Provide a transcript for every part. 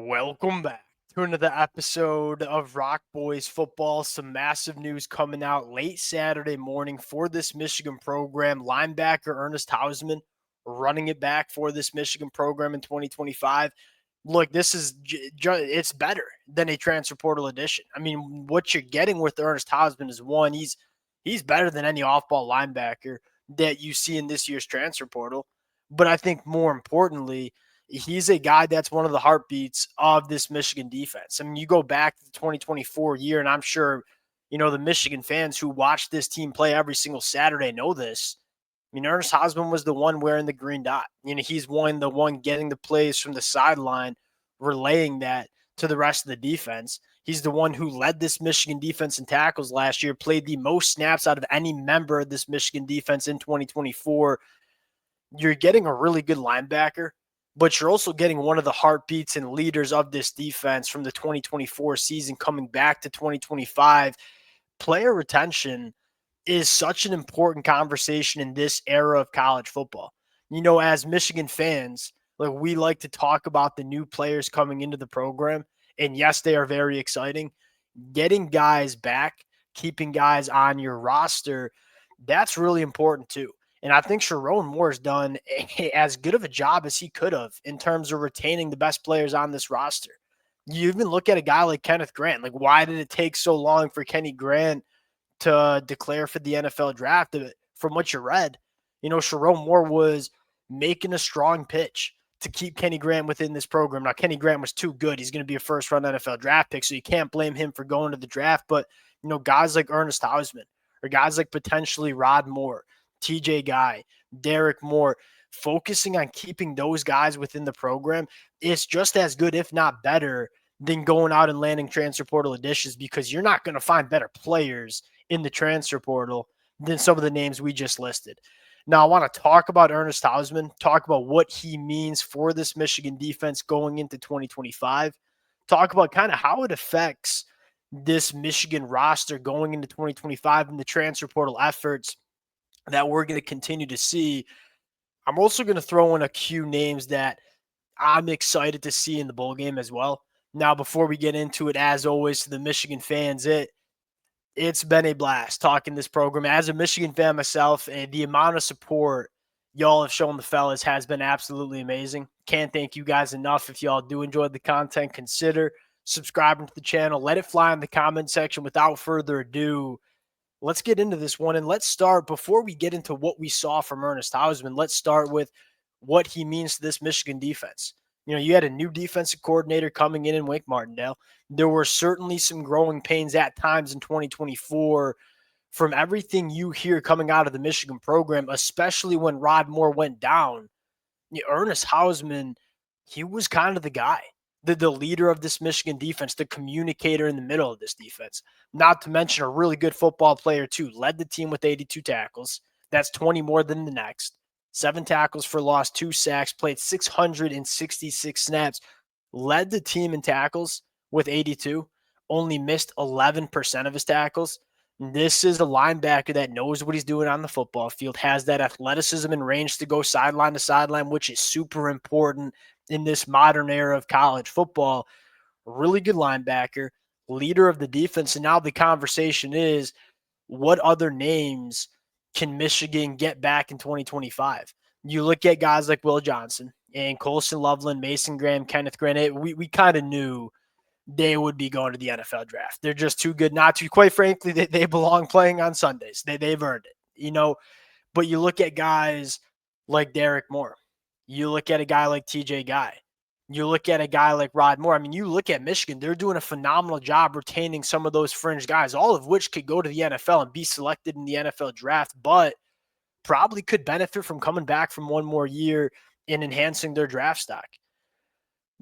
Welcome back to another episode of Rock Boys Football. Some massive news coming out late Saturday morning for this Michigan program. Linebacker Ernest Hausmann running it back for this Michigan program in 2025. Look, this is it's better than a transfer portal addition. I mean, what you're getting with Ernest Hausmann is one, he's better than any off-ball linebacker that you see in this year's transfer portal. But I think more importantly, he's a guy that's one of the heartbeats of this Michigan defense. I mean, you go back to the 2024 year, and I'm sure, the Michigan fans who watch this team play every single Saturday know this. I mean, Ernest Hausmann was the one wearing the green dot. He's the one getting the plays from the sideline, relaying that to the rest of the defense. He's the one who led this Michigan defense in tackles last year, played the most snaps out of any member of this Michigan defense in 2024. You're getting a really good linebacker, but you're also getting one of the heartbeats and leaders of this defense from the 2024 season coming back to 2025. Player retention is such an important conversation in this era of college football. As Michigan fans, like we like to talk about the new players coming into the program, and yes, they are very exciting. Getting guys back, keeping guys on your roster, that's really important too. And I think Sherrone Moore has done as good of a job as he could have in terms of retaining the best players on this roster. You even look at a guy like Kenneth Grant. Like, why did it take so long for Kenny Grant to declare for the NFL draft? From what you read, Sherrone Moore was making a strong pitch to keep Kenny Grant within this program. Now, Kenny Grant was too good. He's going to be a first-round NFL draft pick, so you can't blame him for going to the draft. But, guys like Ernest Hausmann or guys like potentially Rod Moore, TJ Guy, Derek Moore, focusing on keeping those guys within the program, it's just as good, if not better, than going out and landing transfer portal additions, because you're not going to find better players in the transfer portal than some of the names we just listed. Now, I want to talk about Ernest Hausmann, talk about what he means for this Michigan defense going into 2025, talk about kind of how it affects this Michigan roster going into 2025 and the transfer portal efforts that we're going to continue to see. I'm also going to throw in a few names that I'm excited to see in the bowl game as well. Now, before we get into it, as always, to the Michigan fans, it's been a blast talking this program. As a Michigan fan myself, and the amount of support y'all have shown the fellas has been absolutely amazing. Can't thank you guys enough. If y'all do enjoy the content, consider subscribing to the channel. Let it fly in the comment section. Without further ado, let's get into this one. And let's start, before we get into what we saw from Ernest Hausmann, let's start with what he means to this Michigan defense. You had a new defensive coordinator coming in Wink Martindale. There were certainly some growing pains at times in 2024 from everything you hear coming out of the Michigan program, especially when Rod Moore went down. Ernest Hausmann, he was kind of the guy, the leader of this Michigan defense, the communicator in the middle of this defense. Not to mention a really good football player too. Led the team with 82 tackles. That's 20 more than the next. 7 tackles for loss, 2 sacks, played 666 snaps, led the team in tackles with 82, only missed 11% of his tackles. This is a linebacker that knows what he's doing on the football field, has that athleticism and range to go sideline to sideline, which is super important in this modern era of college football. Really good linebacker, leader of the defense. And now the conversation is, what other names can Michigan get back in 2025? You look at guys like Will Johnson and Colson Loveland, Mason Graham, Kenneth Grant. We kind of knew they would be going to the NFL draft. They're just too good not to. Quite frankly, they belong playing on Sundays. They've earned it, But you look at guys like Derek Moore. You look at a guy like TJ Guy. You look at a guy like Rod Moore. I mean, you look at Michigan, they're doing a phenomenal job retaining some of those fringe guys, all of which could go to the NFL and be selected in the NFL draft, but probably could benefit from coming back from one more year and enhancing their draft stock.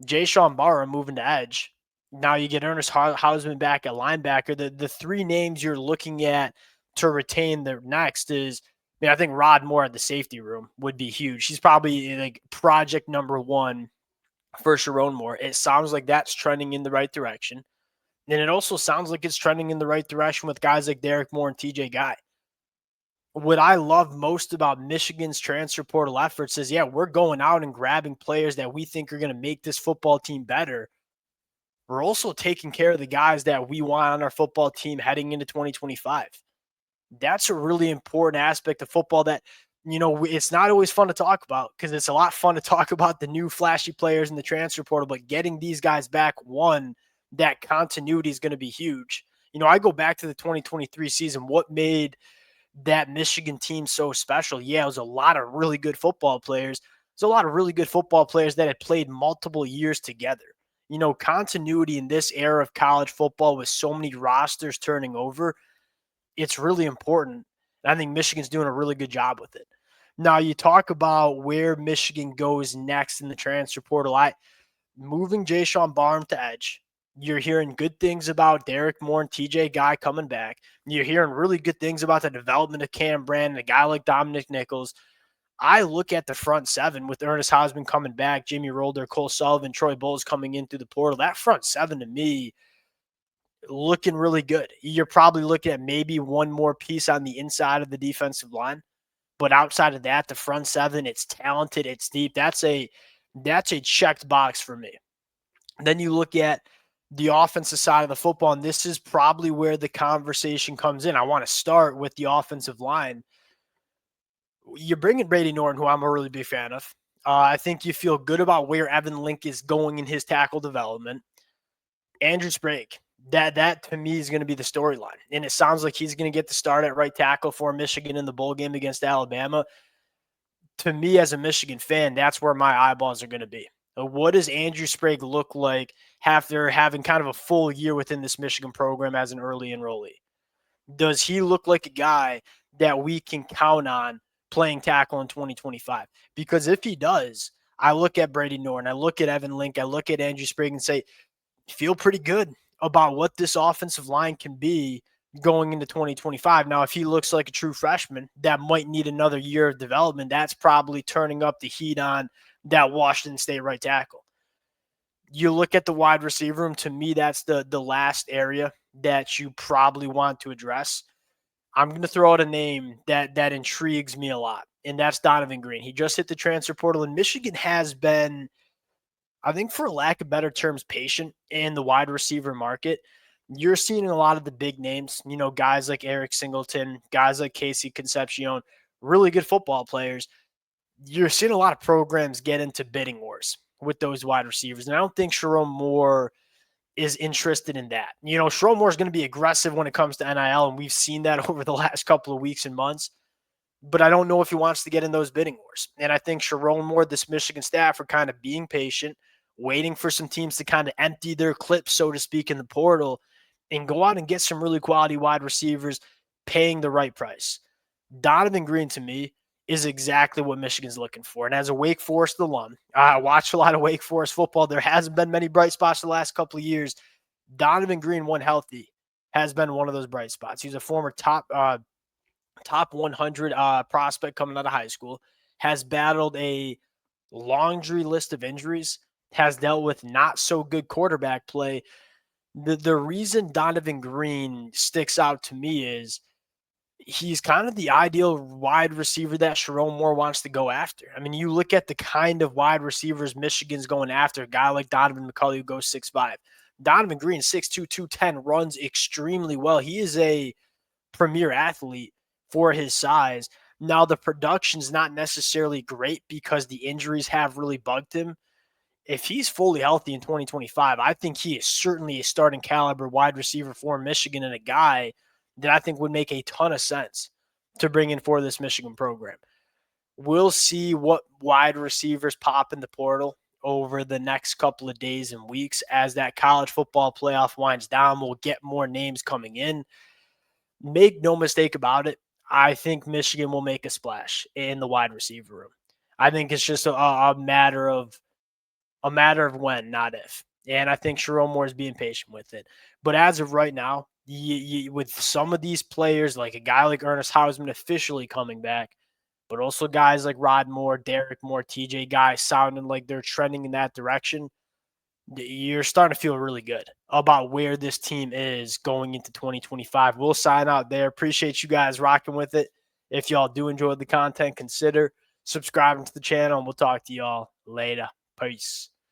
Jay-Sean Barra moving to edge. Now you get Ernest Hausmann back at linebacker. The 3 names you're looking at to retain the next is, I think Rod Moore at the safety room would be huge. He's probably like project number 1 for Sherrone Moore. It sounds like that's trending in the right direction. And it also sounds like it's trending in the right direction with guys like Derek Moore and TJ Guy. What I love most about Michigan's transfer portal efforts is, we're going out and grabbing players that we think are going to make this football team better, we're also taking care of the guys that we want on our football team heading into 2025. That's a really important aspect of football that, it's not always fun to talk about, because it's a lot fun to talk about the new flashy players in the transfer portal, but getting these guys back, one, that continuity is going to be huge. I go back to the 2023 season. What made that Michigan team so special? Yeah, it was a lot of really good football players. There's a lot of really good football players that had played multiple years together. Continuity in this era of college football with so many rosters turning over, it's really important. And I think Michigan's doing a really good job with it. Now, you talk about where Michigan goes next in the transfer portal. Moving Jayshon Barham to edge. You're hearing good things about Derek Moore and TJ Guy coming back. You're hearing really good things about the development of Cam Brandon, a guy like Dominic Nichols. I look at the front seven with Ernest Hausmann coming back, Jimmy Rolder, Cole Sullivan, Troy Bowles coming in through the portal. That front seven to me looking really good. You're probably looking at maybe one more piece on the inside of the defensive line, but outside of that, the front seven, it's talented, it's deep. That's a checked box for me. Then you look at the offensive side of the football, and this is probably where the conversation comes in. I want to start with the offensive line. You're bringing Brady Norton, who I'm a really big fan of. I think you feel good about where Evan Link is going in his tackle development. Andrew Sprague, that to me is going to be the storyline. And it sounds like he's going to get the start at right tackle for Michigan in the bowl game against Alabama. To me, as a Michigan fan, that's where my eyeballs are going to be. What does Andrew Sprague look like after having kind of a full year within this Michigan program as an early enrollee? Does he look like a guy that we can count on playing tackle in 2025? Because if he does, I look at Brady Norton, I look at Evan Link, I look at Andrew Sprague and say, feel pretty good about what this offensive line can be going into 2025. Now, if he looks like a true freshman that might need another year of development, that's probably turning up the heat on that Washington State right tackle. You look at the wide receiver room, to me, that's the last area that you probably want to address. I'm going to throw out a name that intrigues me a lot, and that's Donovan Green. He just hit the transfer portal, and Michigan has been, I think, for lack of better terms, patient in the wide receiver market. You're seeing a lot of the big names, guys like Eric Singleton, guys like Casey Concepcion, really good football players. You're seeing a lot of programs get into bidding wars with those wide receivers. And I don't think Sherrone Moore is interested in that. Sherrone Moore is going to be aggressive when it comes to NIL, and we've seen that over the last couple of weeks and months. But I don't know if he wants to get in those bidding wars. And I think Sherrone Moore, this Michigan staff, are kind of being patient, waiting for some teams to kind of empty their clips, so to speak, in the portal and go out and get some really quality wide receivers paying the right price. Donovan Green, to me, is exactly what Michigan's looking for. And as a Wake Forest alum, I watched a lot of Wake Forest football. There hasn't been many bright spots the last couple of years. Donovan Green, when healthy, has been one of those bright spots. He's a former top 100 prospect coming out of high school, has battled a laundry list of injuries, has dealt with not so good quarterback play. The reason Donovan Green sticks out to me is he's kind of the ideal wide receiver that Sherrone Moore wants to go after. I mean, you look at the kind of wide receivers Michigan's going after, a guy like Donovan McCulley who goes 6'5". Donovan Green, 6'2", 210, runs extremely well. He is a premier athlete for his size. Now, the production's not necessarily great because the injuries have really bugged him. If he's fully healthy in 2025, I think he is certainly a starting caliber wide receiver for Michigan, and a guy that I think would make a ton of sense to bring in for this Michigan program. We'll see what wide receivers pop in the portal over the next couple of days and weeks as that college football playoff winds down. We'll get more names coming in. Make no mistake about it, I think Michigan will make a splash in the wide receiver room. I think it's just a matter of when, not if. And I think Sherrone Moore is being patient with it. But as of right now, with some of these players, like a guy like Ernest Hausmann officially coming back, but also guys like Rod Moore, Derek Moore, TJ Guy sounding like they're trending in that direction, you're starting to feel really good about where this team is going into 2025. We'll sign out there. Appreciate you guys rocking with it. If y'all do enjoy the content, consider subscribing to the channel, and we'll talk to y'all later. Peace.